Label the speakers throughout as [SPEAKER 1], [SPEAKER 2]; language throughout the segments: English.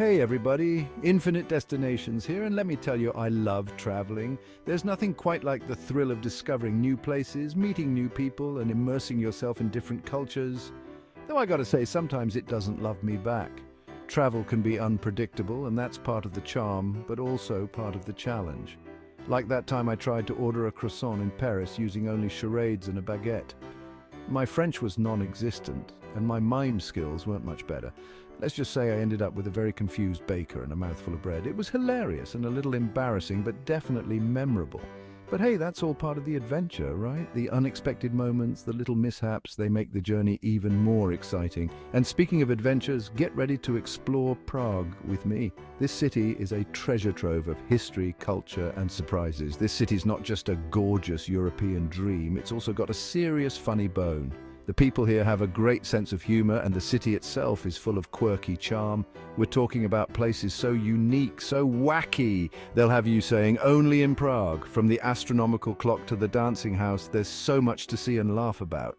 [SPEAKER 1] Hey everybody, Infinite Destinations here, and let me tell you, I love traveling. There's nothing quite like the thrill of discovering new places, meeting new people, and immersing yourself in different cultures. Though I gotta say, sometimes it doesn't love me back. Travel can be unpredictable, and that's part of the charm, but also part of the challenge. Like that time I tried to order a croissant in Paris using only charades and a baguette. My French was non-existent, and my mime skills weren't much better. Let's just say I ended up with a very confused baker and a mouthful of bread. It was hilarious and a little embarrassing, but definitely memorable. But hey, that's all part of the adventure, right? The unexpected moments, the little mishaps, they make the journey even more exciting. And speaking of adventures, get ready to explore Prague with me. This city is a treasure trove of history, culture, and surprises. This city's not just a gorgeous European dream, it's also got a serious funny bone. The people here have a great sense of humor, and the city itself is full of quirky charm. We're talking about places so unique, so wacky, they'll have you saying, only in Prague. From the Astronomical Clock to the dancing house, there's so much to see and laugh about.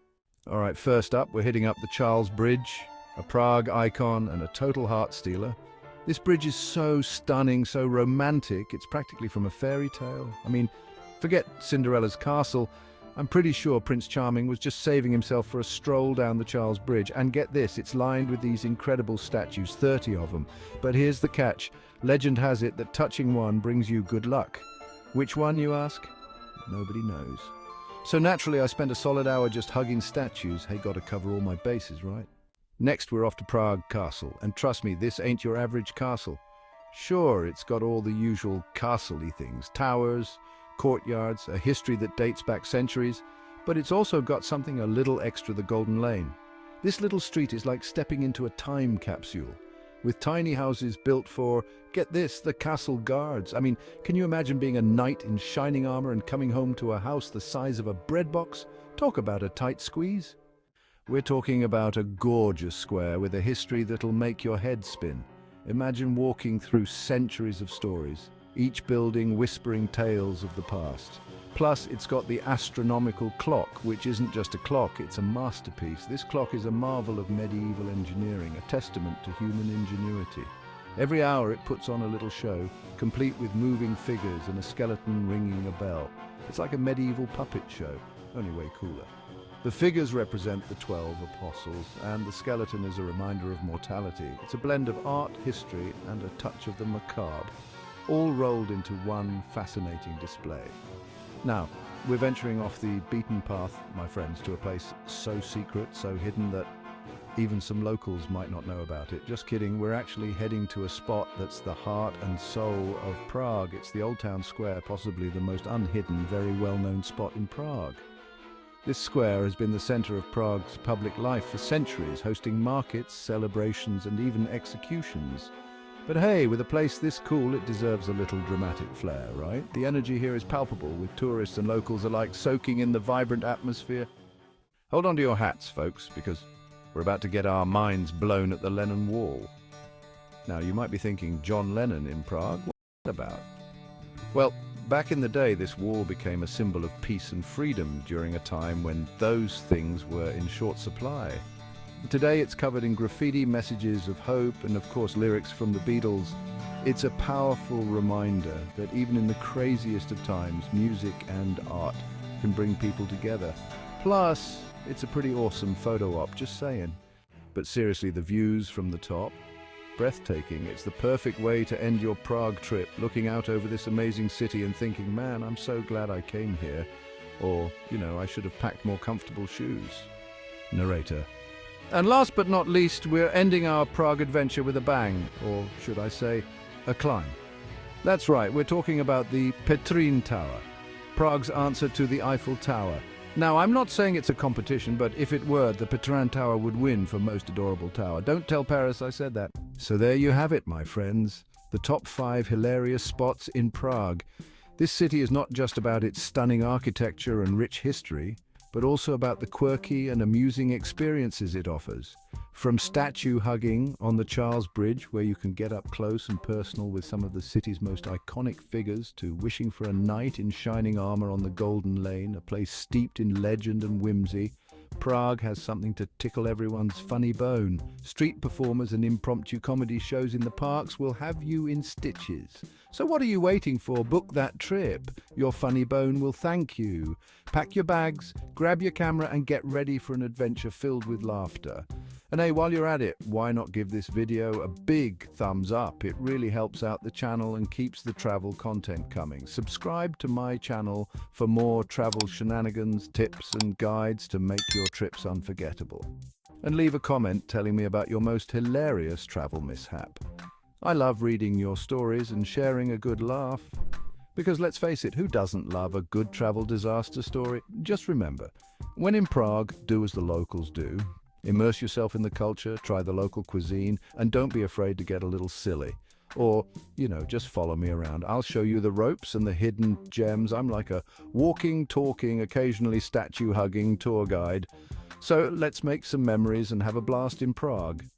[SPEAKER 1] All right, first up, we're hitting up the Charles Bridge, a Prague icon and a total heart stealer. This bridge is so stunning, so romantic, it's practically from a fairy tale. I mean, forget Cinderella's castle. I'm pretty sure Prince Charming was just saving himself for a stroll down the Charles Bridge. And get this, it's lined with these incredible statues, 30 of them. But here's the catch. Legend has it that touching one brings you good luck. Which one, you ask? Nobody knows. So naturally, I spent a solid hour just hugging statues. Hey, gotta cover all my bases, right? Next, we're off to Prague Castle. And trust me, this ain't your average castle. Sure, it's got all the usual castle-y things. Towers, courtyards, a history that dates back centuries, but it's also got something a little extra: the Golden Lane. This little street is like stepping into a time capsule, with tiny houses built for, get this, the castle guards. I mean, can you imagine being a knight in shining armor and coming home to a house the size of a bread box? Talk about a tight squeeze. We're talking about a gorgeous square with a history that'll make your head spin. Imagine walking through centuries of stories, each building whispering tales of the past. Plus, it's got the Astronomical Clock, which isn't just a clock, it's a masterpiece. This clock is a marvel of medieval engineering, a testament to human ingenuity. Every hour it puts on a little show, complete with moving figures and a skeleton ringing a bell. It's like a medieval puppet show, only way cooler. The figures represent the 12 apostles, and the skeleton is a reminder of mortality. It's a blend of art, history, and a touch of the macabre, all rolled into one fascinating display. Now, we're venturing off the beaten path, my friends, to a place so secret, so hidden that even some locals might not know about it. Just kidding, we're actually heading to a spot that's the heart and soul of Prague. It's the Old Town Square, possibly the most unhidden, very well-known spot in Prague. This square has been the center of Prague's public life for centuries, hosting markets, celebrations, and even executions. But hey, with a place this cool, it deserves a little dramatic flair, right? The energy here is palpable, with tourists and locals alike soaking in the vibrant atmosphere. Hold on to your hats, folks, because we're about to get our minds blown at the Lennon Wall. Now, you might be thinking, John Lennon in Prague? What's that about? Well, back in the day, this wall became a symbol of peace and freedom during a time when those things were in short supply. Today it's covered in graffiti, messages of hope, and of course lyrics from the Beatles. It's a powerful reminder that even in the craziest of times, music and art can bring people together. Plus, it's a pretty awesome photo op, just saying. But seriously, the views from the top, breathtaking. It's the perfect way to end your Prague trip, looking out over this amazing city and thinking, man, I'm so glad I came here. Or, I should have packed more comfortable shoes. Narrator. And last but not least, we're ending our Prague adventure with a bang, or should I say, a climb. That's right, we're talking about the Petřín Tower, Prague's answer to the Eiffel Tower. Now, I'm not saying it's a competition, but if it were, the Petřín Tower would win for most adorable tower. Don't tell Paris I said that. So there you have it, my friends, the top 5 hilarious spots in Prague. This city is not just about its stunning architecture and rich history, but also about the quirky and amusing experiences it offers. From statue hugging on the Charles Bridge, where you can get up close and personal with some of the city's most iconic figures, to wishing for a knight in shining armor on the Golden Lane, a place steeped in legend and whimsy, Prague has something to tickle everyone's funny bone. Street performers and impromptu comedy shows in the parks will have you in stitches. So what are you waiting for? Book that trip. Your funny bone will thank you. Pack your bags, grab your camera and get ready for an adventure filled with laughter. And hey, while you're at it, why not give this video a big thumbs up? It really helps out the channel and keeps the travel content coming. Subscribe to my channel for more travel shenanigans, tips and guides to make your trips unforgettable. And leave a comment telling me about your most hilarious travel mishap. I love reading your stories and sharing a good laugh. Because let's face it, who doesn't love a good travel disaster story? Just remember, when in Prague, do as the locals do. Immerse yourself in the culture, try the local cuisine, and don't be afraid to get a little silly. Or, just follow me around. I'll show you the ropes and the hidden gems. I'm like a walking, talking, occasionally statue-hugging tour guide. So let's make some memories and have a blast in Prague.